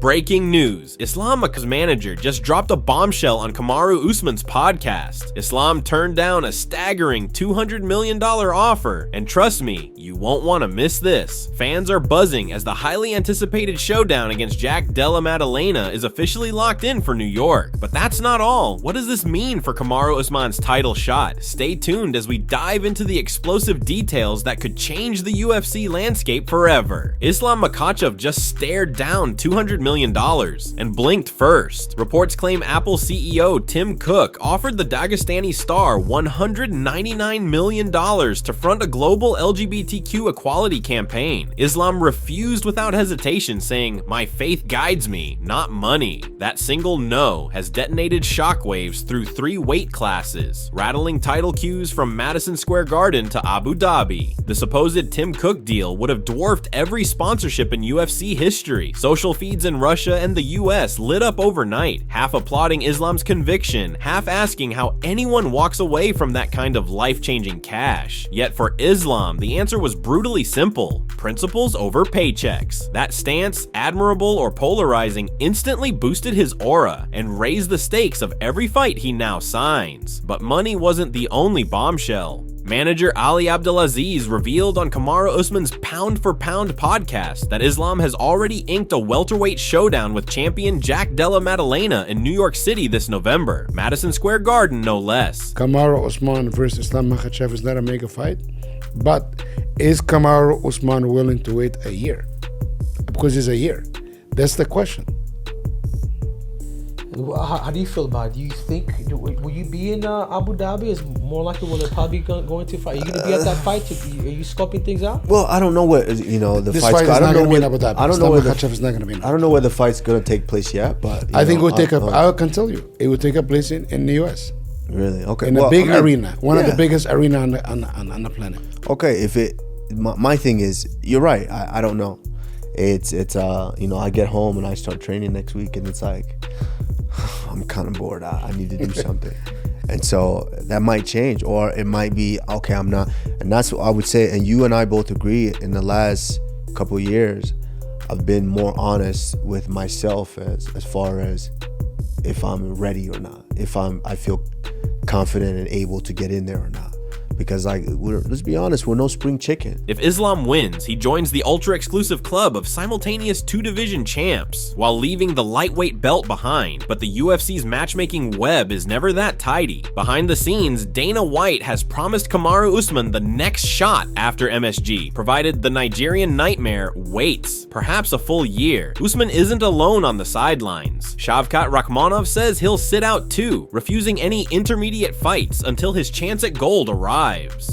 Breaking news. Islam Makhachev's manager just dropped a bombshell on Kamaru Usman's podcast. Islam turned down a staggering $200 million offer, and trust me, you won't want to miss this. Fans are buzzing as the highly anticipated showdown against Jack Della Maddalena is officially locked in for New York. But that's not all. What does this mean for Kamaru Usman's title shot? Stay tuned as we dive into the explosive details that could change the UFC landscape forever. Islam Makhachev just stared down $200 million and blinked first. Reports claim Apple CEO Tim Cook offered the Dagestani star $199 million to front a global LGBTQ equality campaign. Islam refused without hesitation, saying, "My faith guides me, not money." That single no has detonated shockwaves through 3 weight classes, rattling title cues from Madison Square Garden to Abu Dhabi. The supposed Tim Cook deal would have dwarfed every sponsorship in UFC history. Social feeds in Russia and the US lit up overnight, half applauding Islam's conviction, half asking how anyone walks away from that kind of life-changing cash. Yet for Islam, the answer was brutally simple: principles over paychecks. That stance, admirable or polarizing, instantly boosted his aura and raised the stakes of every fight he now signs. But money wasn't the only bombshell. Manager Ali Abdelaziz revealed on Kamaru Usman's Pound for Pound podcast that Islam has already inked a welterweight showdown with champion Jack Della Maddalena in New York City this November, Madison Square Garden no less. Kamaru Usman versus Islam Makhachev is not a mega fight, but is Kamaru Usman willing to wait a year? Because it's a year. That's the question. How do you feel about it? Do you think, will you be in Abu Dhabi? Is more likely will they probably going to fight? Are you going to be at that fight? Are you scoping things out? Well, I don't know what the this fight's. Fight is not going to be in Abu Dhabi. I don't know where Makhachev is not going to be in Abu Dhabi. I don't know where the fight's going to take place yet, but I think it would take I can tell you, it would take a place in the US. Really? Okay. In a big arena, one of the biggest arena on the planet. Okay, if it, my thing is, you're right. I don't know. It's I get home and I start training next week, and it's like, I'm kind of bored. I need to do something. And so that might change, or it might be, okay, I'm not. And that's what I would say. And you and I both agree, in the last couple of years, I've been more honest with myself as far as if I'm ready or not, if I feel confident and able to get in there or not. Because let's be honest, we're no spring chicken. If Islam wins, he joins the ultra-exclusive club of simultaneous 2-division champs, while leaving the lightweight belt behind. But the UFC's matchmaking web is never that tidy. Behind the scenes, Dana White has promised Kamaru Usman the next shot after MSG, provided the Nigerian nightmare waits, perhaps a full year. Usman isn't alone on the sidelines. Shavkat Rakhmonov says he'll sit out too, refusing any intermediate fights until his chance at gold arrives.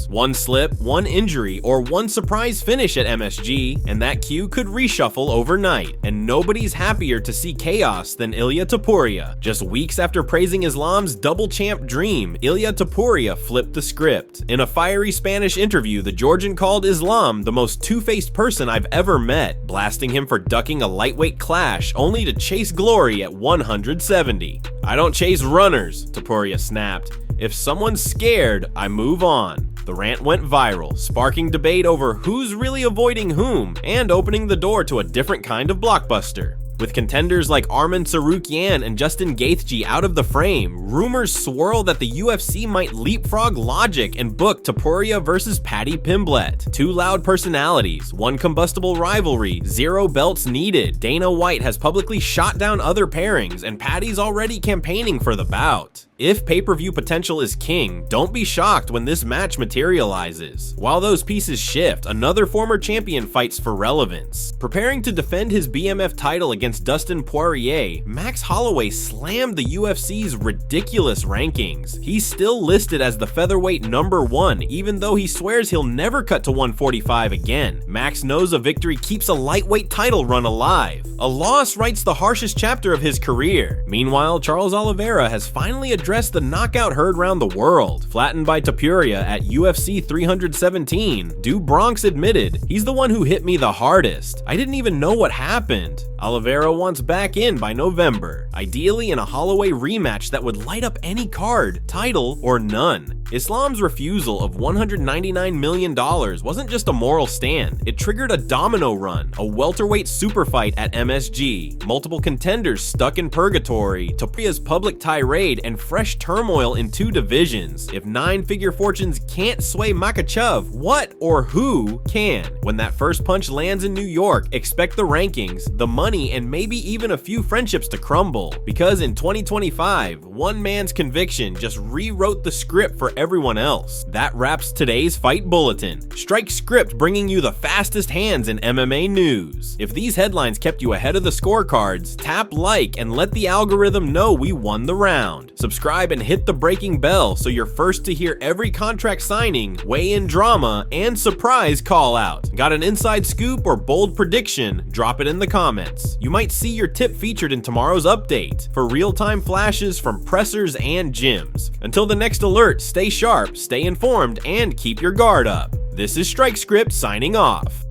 One slip, one injury, or one surprise finish at MSG, and that queue could reshuffle overnight. And nobody's happier to see chaos than Ilia Topuria. Just weeks after praising Islam's double champ dream, Ilia Topuria flipped the script. In a fiery Spanish interview, the Georgian called Islam the most two-faced person I've ever met, blasting him for ducking a lightweight clash only to chase glory at 170. "I don't chase runners," Topuria snapped. "If someone's scared, I move on." The rant went viral, sparking debate over who's really avoiding whom, and opening the door to a different kind of blockbuster. With contenders like Arman Tsarukyan and Justin Gaethje out of the frame, rumors swirl that the UFC might leapfrog logic and book Topuria versus Paddy Pimblett. 2 loud personalities, 1 combustible rivalry, 0 belts needed. Dana White has publicly shot down other pairings, and Paddy's already campaigning for the bout. If pay-per-view potential is king, don't be shocked when this match materializes. While those pieces shift, another former champion fights for relevance. Preparing to defend his BMF title against Dustin Poirier, Max Holloway slammed the UFC's ridiculous rankings. He's still listed as the featherweight #1, even though he swears he'll never cut to 145 again. Max knows a victory keeps a lightweight title run alive. A loss writes the harshest chapter of his career. Meanwhile, Charles Oliveira has finally addressed the knockout heard round the world. Flattened by Topuria at UFC 317, Du Bronx admitted, "He's the one who hit me the hardest. I didn't even know what happened." Oliveira wants back in by November, ideally in a Holloway rematch that would light up any card, title or none. Islam's refusal of $199 million wasn't just a moral stand, it triggered a domino run, a welterweight super fight at MSG, multiple contenders stuck in purgatory, Topuria's public tirade, and fresh turmoil in 2 divisions. If 9-figure fortunes can't sway Makhachev, what or who can? When that first punch lands in New York, expect the rankings, the money, and maybe even a few friendships to crumble. Because in 2025, one man's conviction just rewrote the script for everyone else. That wraps today's Fight Bulletin. Strike Script bringing you the fastest hands in MMA news. If these headlines kept you ahead of the scorecards, tap like and let the algorithm know we won the round. Subscribe and hit the breaking bell so you're first to hear every contract signing, weigh-in drama, and surprise call out. Got an inside scoop or bold prediction? Drop it in the comments. You might see your tip featured in tomorrow's update for real-time flashes from pressers and gyms. Until the next alert, stay sharp, stay informed, and keep your guard up. This is Strike Script signing off.